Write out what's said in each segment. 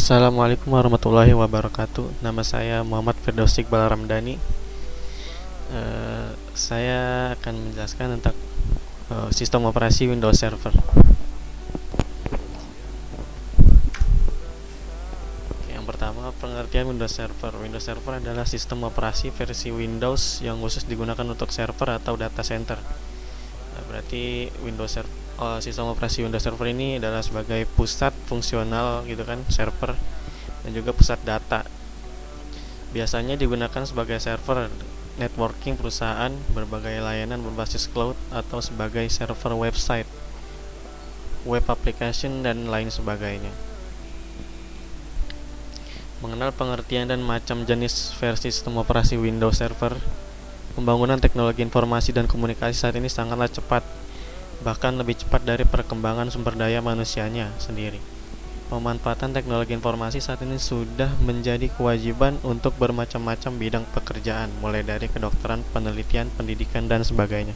Assalamualaikum warahmatullahi wabarakatuh. Nama saya Muhammad Firdaus Iqbal Ramdhani. Saya akan menjelaskan tentang sistem operasi Windows Server. Yang pertama, pengertian Windows Server. Windows Server adalah sistem operasi versi Windows yang khusus digunakan untuk server atau data center. Berarti sistem operasi Windows Server ini adalah sebagai pusat fungsional gitu kan, server dan juga pusat data. Biasanya digunakan sebagai server networking perusahaan, berbagai layanan berbasis cloud, atau sebagai server website, web application, dan lain sebagainya. Mengenal pengertian dan macam jenis versi sistem operasi Windows Server, pembangunan teknologi informasi dan komunikasi saat ini sangatlah cepat, bahkan lebih cepat dari perkembangan sumber daya manusianya sendiri. Pemanfaatan teknologi informasi saat ini sudah menjadi kewajiban untuk bermacam-macam bidang pekerjaan, mulai dari kedokteran, penelitian, pendidikan, dan sebagainya.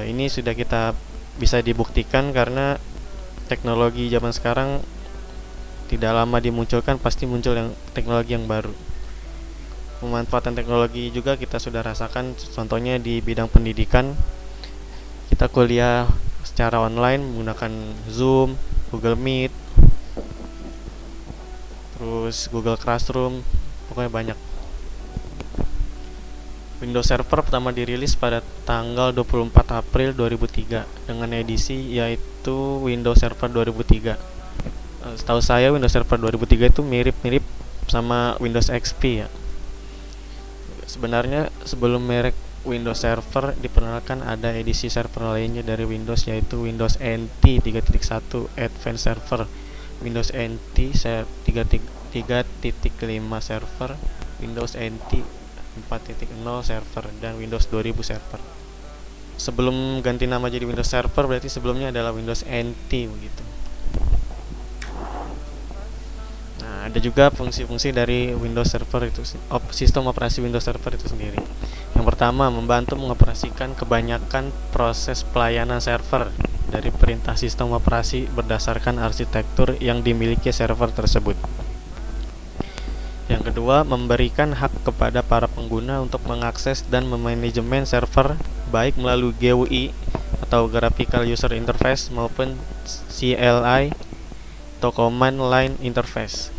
Ini sudah kita bisa dibuktikan karena teknologi zaman sekarang tidak lama dimunculkan, pasti muncul teknologi yang baru. Pemanfaatan teknologi juga kita sudah rasakan, contohnya di bidang pendidikan. Kita kuliah secara online menggunakan Zoom, Google Meet, terus Google Classroom, pokoknya banyak. Windows Server pertama dirilis pada tanggal 24 April 2003 dengan edisi yaitu Windows Server 2003. Setahu saya Windows Server 2003 itu mirip-mirip sama Windows XP ya. Sebenarnya sebelum merek Windows Server diperkenalkan, ada edisi server lainnya dari Windows, yaitu Windows NT 3.1 Advanced Server, Windows NT 3.5 Server, Windows NT 4.0 Server, dan Windows 2000 Server. Sebelum ganti nama jadi Windows Server, berarti sebelumnya adalah Windows NT begitu. Nah, ada juga fungsi-fungsi dari Windows Server itu, sistem operasi Windows Server itu sendiri. Yang pertama, membantu mengoperasikan kebanyakan proses pelayanan server dari perintah sistem operasi berdasarkan arsitektur yang dimiliki server tersebut. Yang kedua, memberikan hak kepada para pengguna untuk mengakses dan memanajemen server baik melalui GUI atau Graphical User Interface maupun CLI atau Command Line Interface.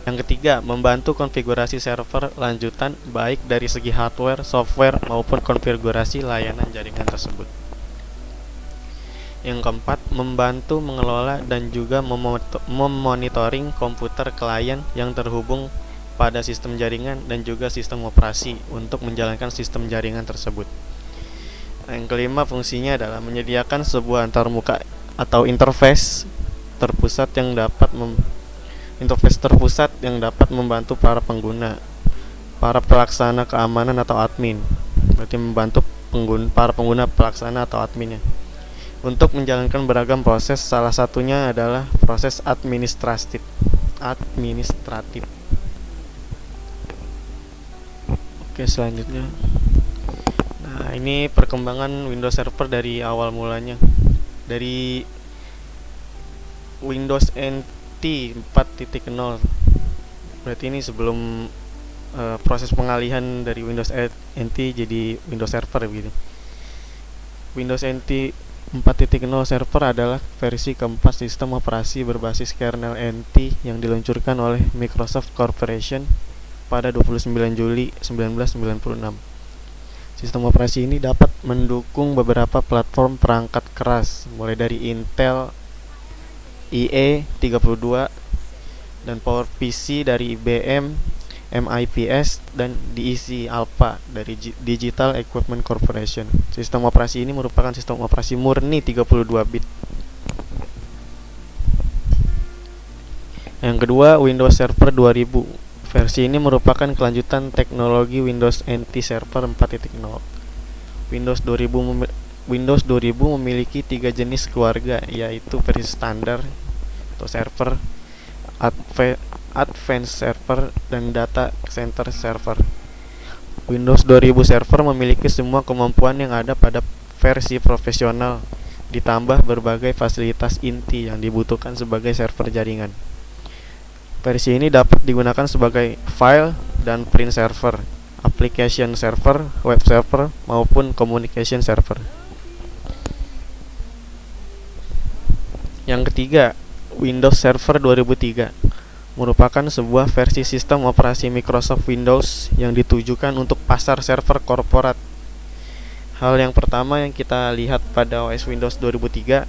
Yang ketiga, membantu konfigurasi server lanjutan baik dari segi hardware, software, maupun konfigurasi layanan jaringan tersebut. Yang keempat, membantu mengelola dan juga memonitoring komputer klien yang terhubung pada sistem jaringan dan juga sistem operasi untuk menjalankan sistem jaringan tersebut. Yang kelima, fungsinya adalah menyediakan sebuah antarmuka atau interface terpusat yang dapat membantu para pengguna, para pelaksana keamanan atau admin. Berarti membantu para pengguna pelaksana atau adminnya untuk menjalankan beragam proses. Salah satunya adalah proses administratif. Oke, selanjutnya. Nah, ini perkembangan Windows Server dari awal mulanya. Dari Windows NT 4.0. Berarti ini sebelum proses pengalihan dari Windows NT jadi Windows Server begitu. Windows NT 4.0 Server adalah versi keempat sistem operasi berbasis kernel NT yang diluncurkan oleh Microsoft Corporation pada 29 Juli 1996. Sistem operasi ini dapat mendukung beberapa platform perangkat keras, mulai dari Intel IE32 dan PowerPC dari IBM, MIPS, dan DEC Alpha dari Digital Equipment Corporation. Sistem operasi ini merupakan sistem operasi murni 32 bit. Yang kedua, Windows Server 2000. Versi ini merupakan kelanjutan teknologi Windows NT Server 4.0. Windows 2000 memiliki 3 jenis keluarga, yaitu versi standar atau server, Advanced Server, dan Data Center Server. Windows 2000 Server memiliki semua kemampuan yang ada pada versi profesional, ditambah berbagai fasilitas inti yang dibutuhkan sebagai server jaringan. Versi ini dapat digunakan sebagai file dan print server, application server, web server, maupun communication server. Yang ketiga, Windows Server 2003 merupakan sebuah versi sistem operasi Microsoft Windows yang ditujukan untuk pasar server korporat. Hal yang pertama yang kita lihat pada OS Windows 2003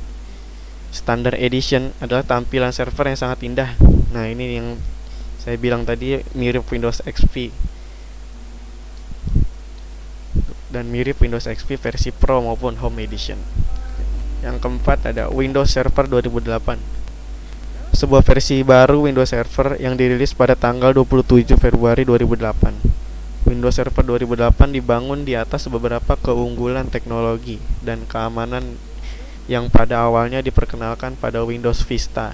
Standard Edition adalah tampilan server yang sangat indah. Nah, ini yang saya bilang tadi, mirip Windows XP dan mirip Windows XP versi Pro maupun Home Edition. Yang keempat ada Windows Server 2008, sebuah versi baru Windows Server yang dirilis pada tanggal 27 Februari 2008. Windows Server 2008 dibangun di atas beberapa keunggulan teknologi dan keamanan yang pada awalnya diperkenalkan pada Windows Vista.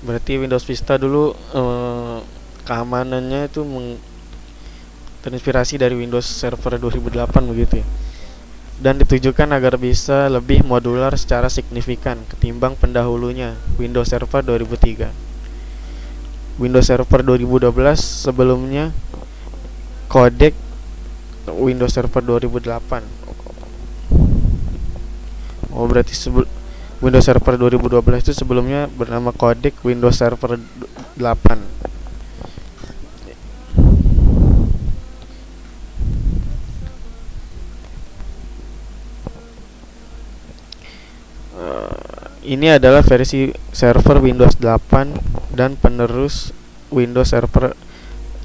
Berarti Windows Vista dulu keamanannya itu terinspirasi dari Windows Server 2008 begitu ya. Dan ditujukan agar bisa lebih modular secara signifikan ketimbang pendahulunya Windows Server 2003. Windows Server 2012 sebelumnya kodek Windows Server 2008. Oh, berarti Windows Server 2012 itu sebelumnya bernama kodek Windows Server 8. Ini adalah versi server Windows 8 dan penerus Windows Server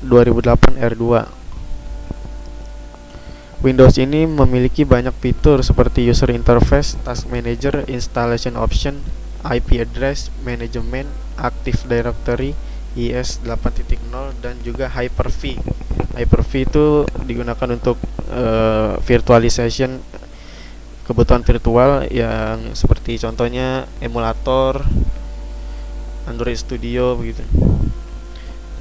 2008 R2. Windows ini memiliki banyak fitur seperti user interface, task manager, installation option, IP address management, Active Directory, IS 8.0, dan juga Hyper-V. Hyper-V itu digunakan untuk virtualization kebutuhan virtual yang seperti contohnya emulator, Android Studio begitu.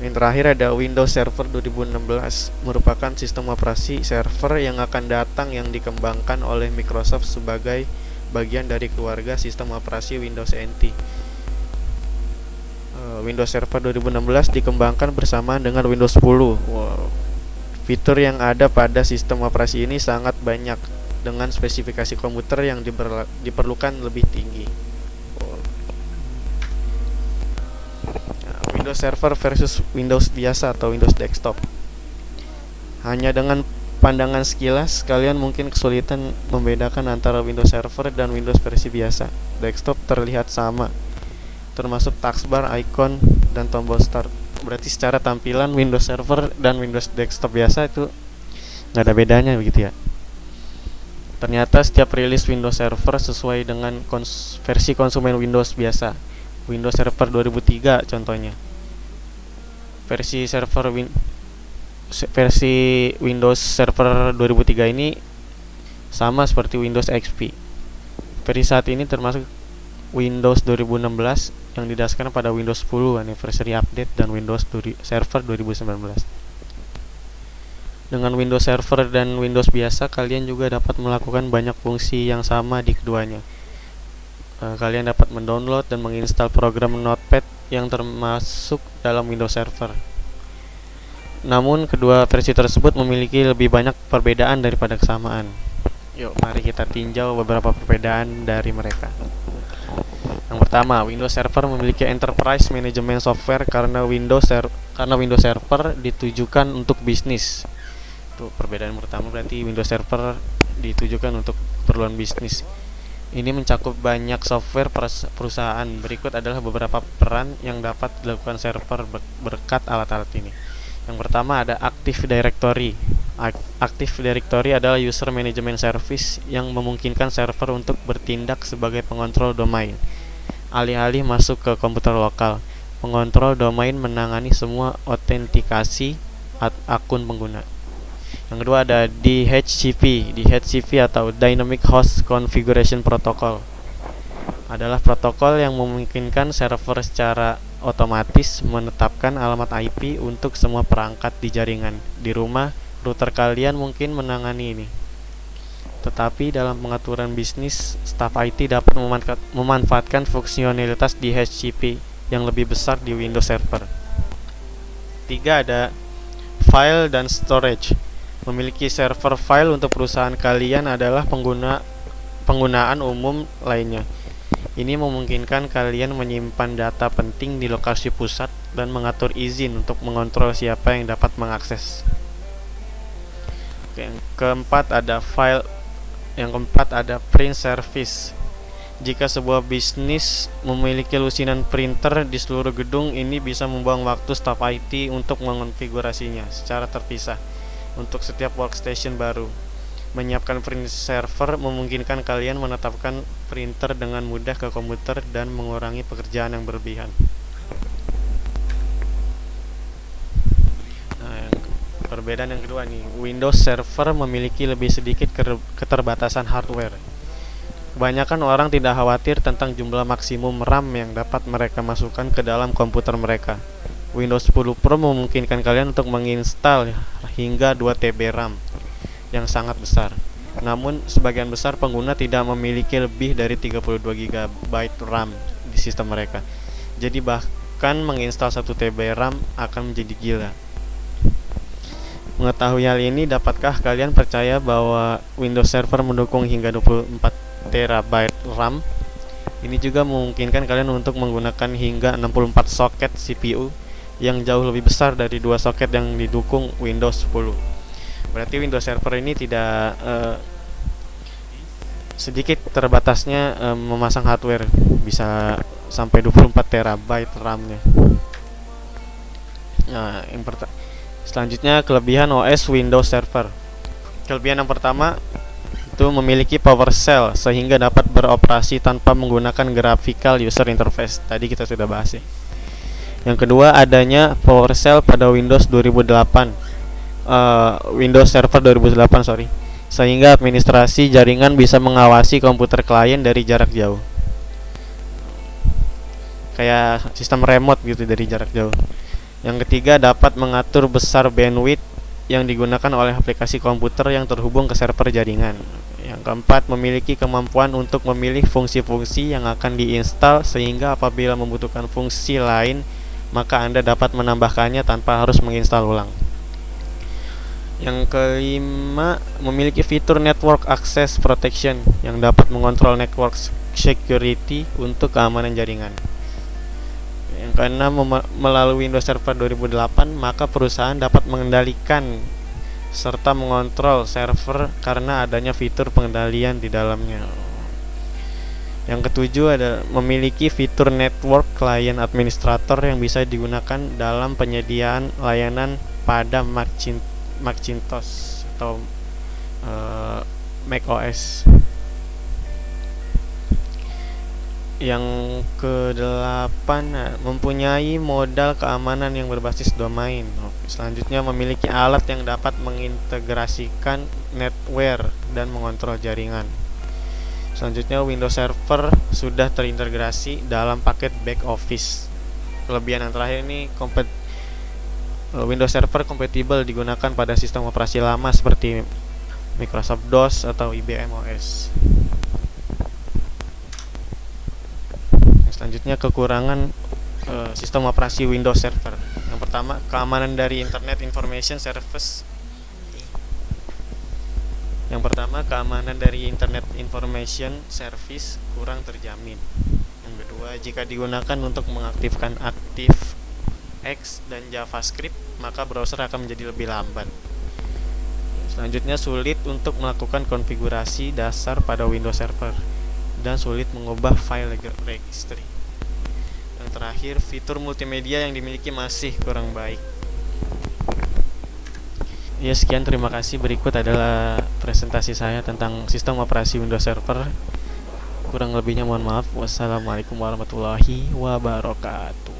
Yang terakhir ada Windows Server 2016, merupakan sistem operasi server yang akan datang yang dikembangkan oleh Microsoft sebagai bagian dari keluarga sistem operasi Windows NT. Windows Server 2016 dikembangkan bersamaan dengan Windows 10. Wow. Fitur yang ada pada sistem operasi ini sangat banyak, dengan spesifikasi komputer yang diperlukan lebih tinggi. Windows Server versus Windows biasa atau Windows Desktop. Hanya dengan pandangan sekilas, kalian mungkin kesulitan membedakan antara Windows Server dan Windows versi biasa. Desktop terlihat sama, termasuk taskbar, icon, dan tombol start. Berarti secara tampilan Windows Server dan Windows Desktop biasa itu nggak ada bedanya begitu ya. Ternyata setiap rilis Windows Server sesuai dengan versi konsumen Windows biasa. Windows Server 2003 contohnya. Versi Windows Server 2003 ini sama seperti Windows XP. Versi saat ini termasuk Windows 2016 yang didasarkan pada Windows 10 Anniversary Update dan Windows Server 2019. Dengan Windows Server dan Windows biasa, kalian juga dapat melakukan banyak fungsi yang sama di keduanya. Kalian dapat mendownload dan menginstal program Notepad yang termasuk dalam Windows Server. Namun, kedua versi tersebut memiliki lebih banyak perbedaan daripada kesamaan. Yuk, mari kita tinjau beberapa perbedaan dari mereka. Yang pertama, Windows Server memiliki Enterprise Management Software karena Windows Server ditujukan untuk bisnis. Itu perbedaan pertama, berarti Windows Server ditujukan untuk keperluan bisnis. Ini mencakup banyak software perusahaan. Berikut adalah beberapa peran yang dapat dilakukan server berkat alat-alat ini. Yang pertama ada Active Directory. Active Directory adalah user management service yang memungkinkan server untuk bertindak sebagai pengontrol domain. Alih-alih masuk ke komputer lokal, pengontrol domain menangani semua autentikasi akun pengguna. Yang kedua ada DHCP. DHCP atau Dynamic Host Configuration Protocol adalah protokol yang memungkinkan server secara otomatis menetapkan alamat IP untuk semua perangkat di jaringan. Di rumah, router kalian mungkin menangani ini. Tetapi dalam pengaturan bisnis, staf IT dapat memanfaatkan fungsionalitas DHCP yang lebih besar di Windows Server. 3. Ada file dan storage. Memiliki server file untuk perusahaan kalian adalah penggunaan umum lainnya. Ini memungkinkan kalian menyimpan data penting di lokasi pusat dan mengatur izin untuk mengontrol siapa yang dapat mengakses. Yang keempat ada print service. Jika sebuah bisnis memiliki lusinan printer di seluruh gedung, ini bisa membuang waktu staf IT untuk mengonfigurasinya secara terpisah untuk setiap workstation baru. Menyiapkan print server memungkinkan kalian menetapkan printer dengan mudah ke komputer dan mengurangi pekerjaan yang berlebihan. Perbedaan yang kedua nih, Windows Server memiliki lebih sedikit keterbatasan hardware. Kebanyakan orang tidak khawatir tentang jumlah maksimum RAM yang dapat mereka masukkan ke dalam komputer mereka. Windows 10 Pro memungkinkan kalian untuk menginstal hingga 2 TB RAM yang sangat besar. Namun, sebagian besar pengguna tidak memiliki lebih dari 32 GB RAM di sistem mereka. Jadi bahkan menginstal 1 TB RAM akan menjadi gila. Mengetahui hal ini, dapatkah kalian percaya bahwa Windows Server mendukung hingga 24 TB RAM? Ini juga memungkinkan kalian untuk menggunakan hingga 64 soket CPU yang jauh lebih besar dari 2 soket yang didukung Windows 10. Berarti Windows Server ini tidak sedikit terbatasnya memasang hardware, bisa sampai 24 TB RAM-nya. Nah, selanjutnya kelebihan OS Windows Server. Kelebihan yang pertama itu memiliki power cell sehingga dapat beroperasi tanpa menggunakan graphical user interface. Tadi kita sudah bahas ya. Yang kedua, adanya power cell pada Windows 2008. Windows Server 2008, sehingga administrasi jaringan bisa mengawasi komputer klien dari jarak jauh. Kayak sistem remote gitu dari jarak jauh. Yang ketiga, dapat mengatur besar bandwidth yang digunakan oleh aplikasi komputer yang terhubung ke server jaringan. Yang keempat, memiliki kemampuan untuk memilih fungsi-fungsi yang akan diinstal sehingga apabila membutuhkan fungsi lain, maka Anda dapat menambahkannya tanpa harus menginstal ulang. Yang kelima, memiliki fitur Network Access Protection yang dapat mengontrol network security untuk keamanan jaringan. Yang keenam, melalui Windows Server 2008, maka perusahaan dapat mengendalikan serta mengontrol server karena adanya fitur pengendalian di dalamnya. Yang ketujuh ada memiliki fitur Network Client Administrator yang bisa digunakan dalam penyediaan layanan pada Macintosh atau macOS. Yang kedelapan, mempunyai modal keamanan yang berbasis domain. Selanjutnya, memiliki alat yang dapat mengintegrasikan netware dan mengontrol jaringan. Selanjutnya, Windows Server sudah terintegrasi dalam paket back office. Kelebihan yang terakhir ini, Windows Server kompatibel digunakan pada sistem operasi lama seperti Microsoft DOS atau IBM OS. Selanjutnya, kekurangan sistem operasi Windows Server. Yang pertama, keamanan dari Internet Information Service. Kurang terjamin. Yang kedua, jika digunakan untuk mengaktifkan ActiveX dan JavaScript, maka browser akan menjadi lebih lambat. Selanjutnya, sulit untuk melakukan konfigurasi dasar pada Windows Server dan sulit mengubah file registry. Yang terakhir, fitur multimedia yang dimiliki masih kurang baik. Ya, sekian, terima kasih. Berikut adalah presentasi saya tentang sistem operasi Windows Server. Kurang lebihnya mohon maaf. Wassalamualaikum warahmatullahi wabarakatuh.